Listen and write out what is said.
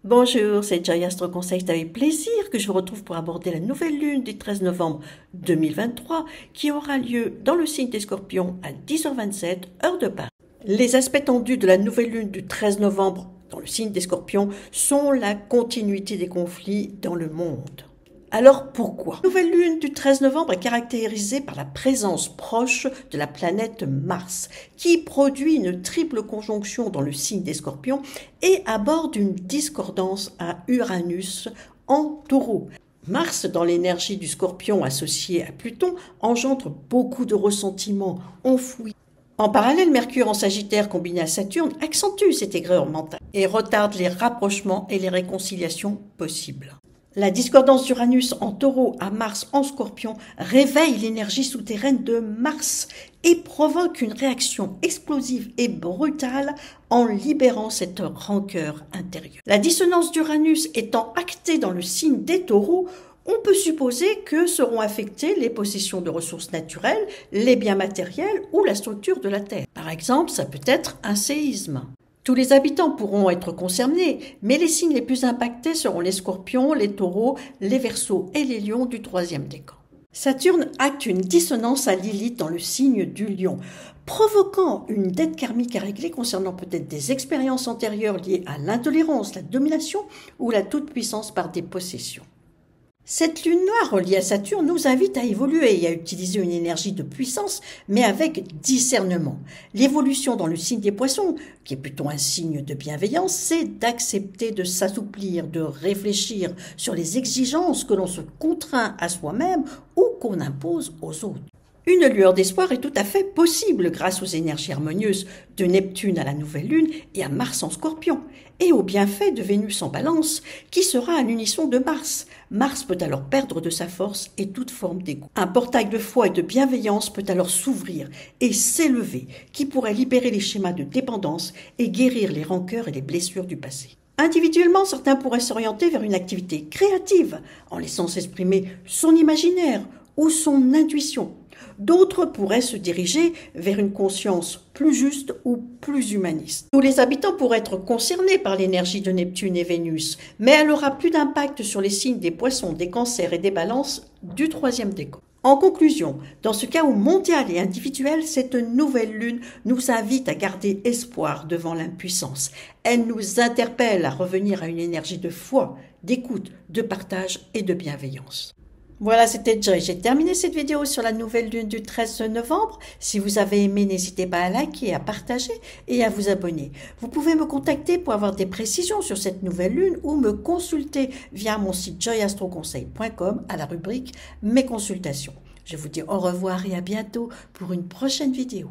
Bonjour, c'est Joy Astro Conseil. C'est avec plaisir que je vous retrouve pour aborder la nouvelle lune du 13 novembre 2023 qui aura lieu dans le signe des Scorpions à 10h27, heure de Paris. Les aspects tendus de la nouvelle lune du 13 novembre dans le signe des Scorpions sont la continuité des conflits dans le monde. Alors pourquoi? La nouvelle lune du 13 novembre est caractérisée par la présence proche de la planète Mars, qui produit une triple conjonction dans le signe des Scorpions et aborde une discordance à Uranus en Taureau. Mars, dans l'énergie du Scorpion associée à Pluton, engendre beaucoup de ressentiments enfouis. En parallèle, Mercure en Sagittaire combiné à Saturne accentue cette aigreur mentale et retarde les rapprochements et les réconciliations possibles. La discordance d'Uranus en Taureau à Mars en Scorpion réveille l'énergie souterraine de Mars et provoque une réaction explosive et brutale en libérant cette rancœur intérieure. La dissonance d'Uranus étant actée dans le signe des Taureaux, on peut supposer que seront affectées les possessions de ressources naturelles, les biens matériels ou la structure de la Terre. Par exemple, ça peut être un séisme. Tous les habitants pourront être concernés, mais les signes les plus impactés seront les Scorpions, les Taureaux, les Verseaux et les Lions du troisième décan. Saturne acte une dissonance à Lilith dans le signe du Lion, provoquant une dette karmique à régler concernant peut-être des expériences antérieures liées à l'intolérance, la domination ou la toute-puissance par des possessions. Cette lune noire reliée à Saturne nous invite à évoluer et à utiliser une énergie de puissance, mais avec discernement. L'évolution dans le signe des Poissons, qui est plutôt un signe de bienveillance, c'est d'accepter de s'assouplir, de réfléchir sur les exigences que l'on se contraint à soi-même ou qu'on impose aux autres. Une lueur d'espoir est tout à fait possible grâce aux énergies harmonieuses de Neptune à la nouvelle lune et à Mars en Scorpion, et aux bienfaits de Vénus en Balance, qui sera à l'unisson de Mars. Mars peut alors perdre de sa force et toute forme d'égo. Un portail de foi et de bienveillance peut alors s'ouvrir et s'élever, qui pourrait libérer les schémas de dépendance et guérir les rancœurs et les blessures du passé. Individuellement, certains pourraient s'orienter vers une activité créative, en laissant s'exprimer son imaginaire ou son intuition. D'autres pourraient se diriger vers une conscience plus juste ou plus humaniste. Tous les habitants pourraient être concernés par l'énergie de Neptune et Vénus, mais elle aura plus d'impact sur les signes des Poissons, des Cancers et des Balances du troisième décan. En conclusion, dans ce chaos mondial et individuel, cette nouvelle lune nous invite à garder espoir devant l'impuissance. Elle nous interpelle à revenir à une énergie de foi, d'écoute, de partage et de bienveillance. Voilà, c'était Joy. J'ai terminé cette vidéo sur la nouvelle lune du 13 novembre. Si vous avez aimé, n'hésitez pas à liker, à partager et à vous abonner. Vous pouvez me contacter pour avoir des précisions sur cette nouvelle lune ou me consulter via mon site joyastroconseil.com à la rubrique Mes consultations. Je vous dis au revoir et à bientôt pour une prochaine vidéo.